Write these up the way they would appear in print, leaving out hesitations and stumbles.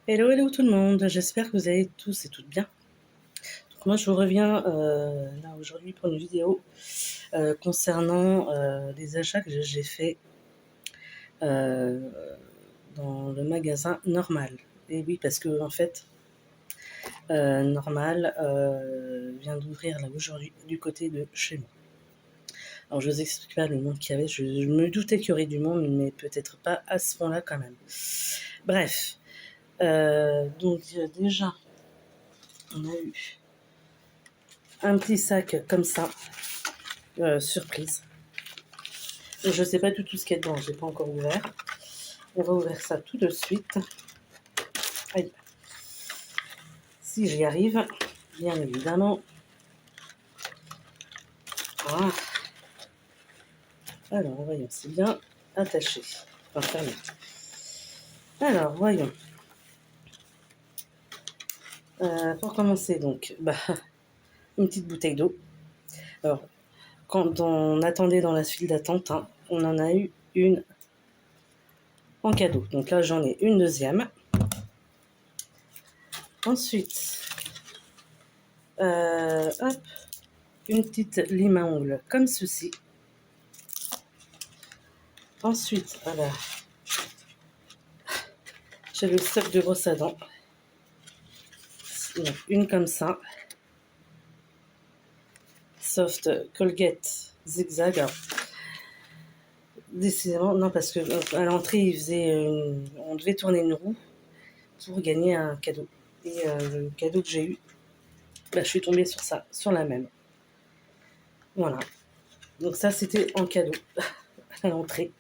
Hello, hello tout le monde, j'espère que vous allez tous et toutes bien. Donc moi je vous reviens là aujourd'hui pour une vidéo concernant les achats que j'ai fait euh, dans le magasin Normal. Et oui, parce que en fait, Normal vient d'ouvrir là aujourd'hui du côté de chez moi. Alors je vous explique pas le monde qu'il y avait, je me doutais qu'il y aurait du monde, mais peut-être pas à ce point-là quand même. Bref, donc déjà, on a eu un petit sac comme ça, surprise. Je ne sais pas du tout ce qu'il y a dedans, je n'ai pas encore ouvert. On va ouvrir ça tout de suite. Aïe. Si j'y arrive, bien évidemment. Ah. Alors, voyons, c'est bien attaché. Enfin, fermé. Alors, voyons. Pour commencer, donc, une petite bouteille d'eau. Alors, quand on attendait dans la file d'attente, hein, on en a eu une en cadeau. Donc là, j'en ai une deuxième. Ensuite, hop, une petite lime à ongles comme ceci. Ensuite, voilà, j'ai le stock de brosse à dents. Une comme ça. Soft Colgate Zigzag. Alors, décidément, non, parce que à l'entrée, on devait tourner une roue pour gagner un cadeau. Et le cadeau que j'ai eu, je suis tombée sur ça, sur la même. Voilà. Donc ça, c'était en cadeau à l'entrée.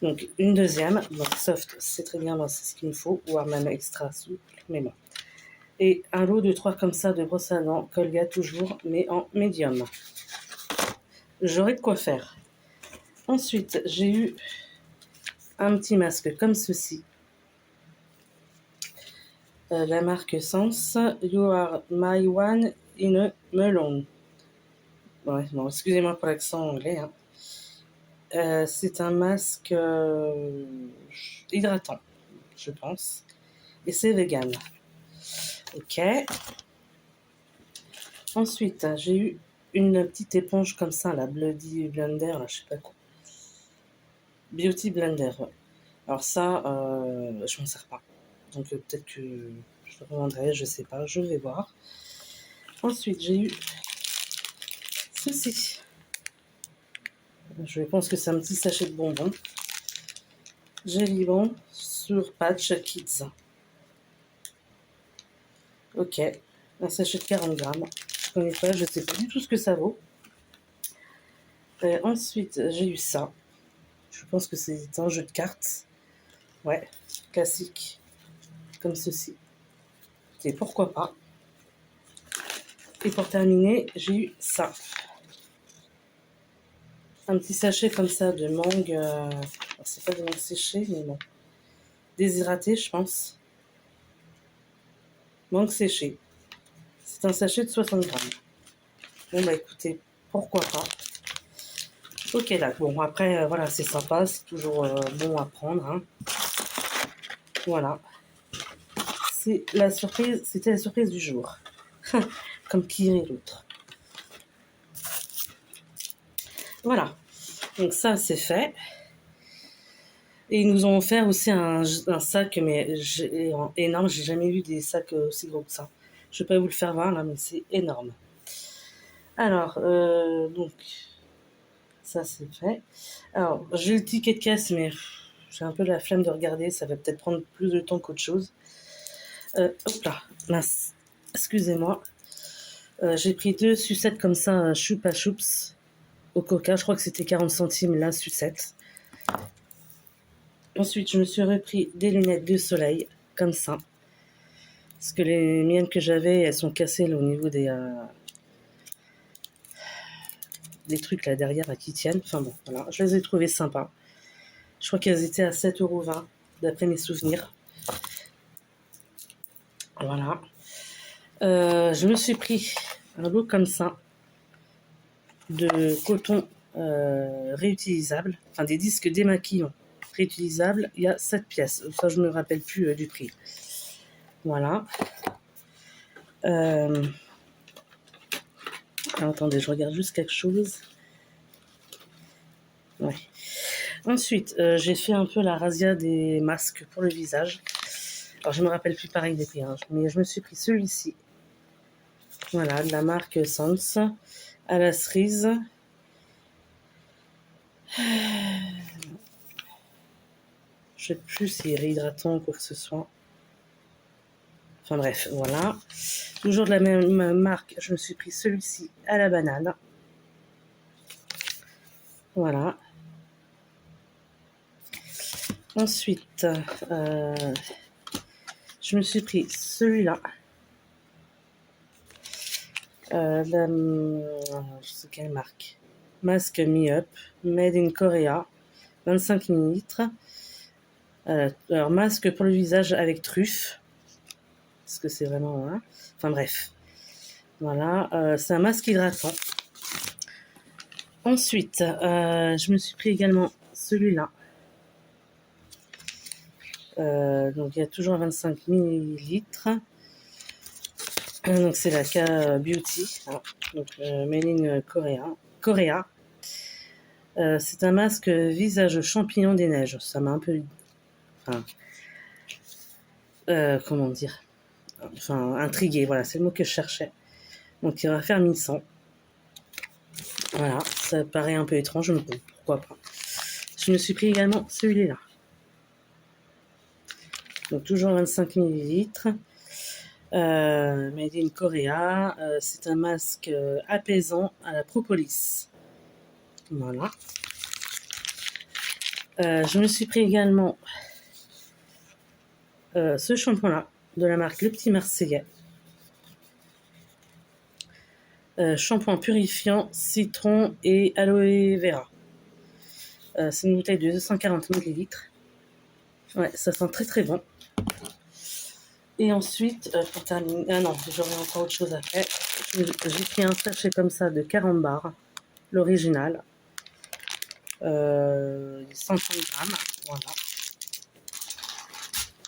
Donc une deuxième, donc soft, c'est très bien, moi c'est ce qu'il me faut, voire même extra souple, mais bon. Et un lot de 3 comme ça de brosse à dents, Colgate toujours, mais en médium. J'aurai de quoi faire. Ensuite, j'ai eu un petit masque comme ceci. La marque Sense, You Are My One in a Melon. Ouais, bon, excusez-moi pour l'accent anglais. Hein. C'est un masque hydratant, je pense. Et c'est vegan. Ok. Ensuite, j'ai eu une petite éponge comme ça, la Bloody Blender, là, je sais pas quoi. Beauty Blender, ouais. Alors ça, je m'en sers pas. Donc peut-être que je le revendrai, je sais pas, je vais voir. Ensuite, j'ai eu ceci. Je pense que c'est un petit sachet de bonbons. Jelly sur Patch Kids. Ok, un sachet de 40 grammes. Je connais pas, je sais pas du tout ce que ça vaut. Ensuite, j'ai eu ça. Je pense que c'est un jeu de cartes. Ouais, classique. Comme ceci. Et pourquoi pas. Et pour terminer, j'ai eu ça. Un petit sachet comme ça de mangue. C'est pas de mangue séchée, mais bon. Déshydraté, je pense. Mangue séchée. C'est un sachet de 60 grammes. Bon, écoutez, pourquoi pas. Ok, là. Bon, après, voilà, c'est sympa. C'est toujours bon à prendre. Hein. Voilà. C'était la surprise du jour. Comme qui irait l'autre. Voilà. Donc ça, c'est fait. Et ils nous ont offert aussi un sac, mais énorme. J'ai jamais vu des sacs aussi gros que ça. Je vais pas vous le faire voir là, mais c'est énorme. Alors, donc, ça c'est fait. Alors, j'ai le ticket de caisse, mais j'ai un peu la flemme de regarder. Ça va peut-être prendre plus de temps qu'autre chose. Hop là, mince. Excusez-moi. J'ai pris 2 sucettes comme ça, choupa choups au coca. Je crois que c'était 40 centimes la sucette. Ensuite, je me suis repris des lunettes de soleil, comme ça. Parce que les miennes que j'avais, elles sont cassées là, au niveau des trucs là derrière là, qui tiennent. Enfin bon, voilà. Je les ai trouvées sympas. Je crois qu'elles étaient à 7,20 € d'après mes souvenirs. Voilà. Je me suis pris un lot comme ça de coton réutilisable. Enfin, des disques démaquillants réutilisables. Il y a 7 pièces. Ça, je ne me rappelle plus du prix. Voilà. Alors, attendez, je regarde juste quelque chose. Ouais. Ensuite, j'ai fait un peu la razzia des masques pour le visage. Alors, je me rappelle plus pareil des prix, hein, mais je me suis pris celui-ci. Voilà, de la marque Sans, à la cerise. Je sais plus s'il est réhydratant ou quoi que ce soit. Enfin bref, voilà. Toujours de la même marque, je me suis pris celui-ci à la banane. Voilà. Ensuite, je me suis pris celui-là. Je sais quelle marque. Masque Me-Up, Made in Korea, 25 ml. Alors, masque pour le visage avec truffe. Parce que c'est vraiment... Hein. Enfin bref. Voilà, c'est un masque hydratant. Ensuite, je me suis pris également celui-là. Donc il y a toujours 25 ml. Donc c'est la K Beauty, hein. Donc Made in Korea. C'est un masque visage champignon des neiges. Ça m'a un peu... Enfin, comment dire, enfin intrigué, voilà, c'est le mot que je cherchais. Donc il va faire 1100. Voilà, ça paraît un peu étrange, mais bon, pourquoi pas. Je me suis pris également celui-là. Donc toujours 25 ml. Made in Korea. C'est un masque apaisant à la propolis. Voilà. Je me suis pris également ce shampoing-là, de la marque Le Petit Marseillais. Shampoing purifiant, citron et aloe vera. C'est une bouteille de 240 ml. Ouais, ça sent très très bon. Et ensuite, pour terminer... Ah non, j'aurais encore autre chose à faire. J'ai pris un sachet comme ça de 40 bars, l'original. 130 grammes, voilà.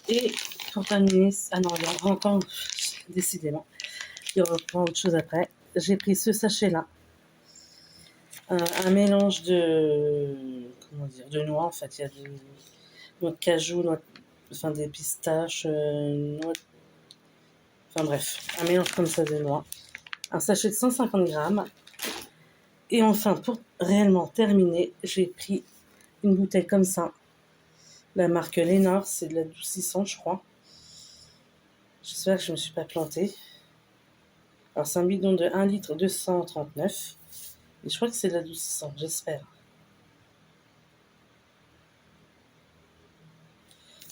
Et pour terminer... Ah non, il y aura encore... Décidément, il y aura encore autre chose après. J'ai pris ce sachet-là. Un mélange de... Comment dire? De noix, en fait. Il y a de noix de cajou, enfin des pistaches, noix... Enfin bref, un mélange comme ça de noix. Un sachet de 150 grammes. Et enfin, pour réellement terminer, j'ai pris une bouteille comme ça. La marque Lénard, c'est de l'adoucissant, je crois. J'espère que je ne me suis pas plantée. Alors, c'est un bidon de 1 litre 239. Et je crois que c'est de l'adoucissant, j'espère.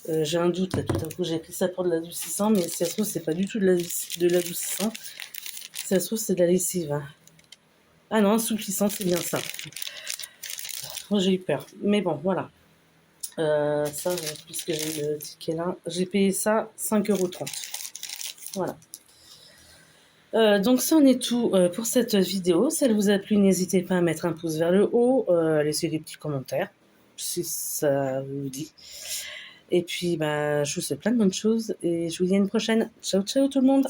J'ai un doute là, tout à coup, j'ai pris ça pour de l'adoucissant, mais si ça se trouve, c'est pas du tout de l'adoucissant. Si ça se trouve, c'est de la lessive. Hein. Ah non, assouplissant, c'est bien ça. Moi, j'ai eu peur. Mais bon, voilà. Ça, puisque j'ai le ticket là, j'ai payé ça 5,30 €. Voilà. Donc, ça en est tout pour cette vidéo. Si elle vous a plu, n'hésitez pas à mettre un pouce vers le haut, laisser des petits commentaires, si ça vous dit. Et puis, bah, je vous souhaite plein de bonnes choses et je vous dis à une prochaine. Ciao, ciao tout le monde!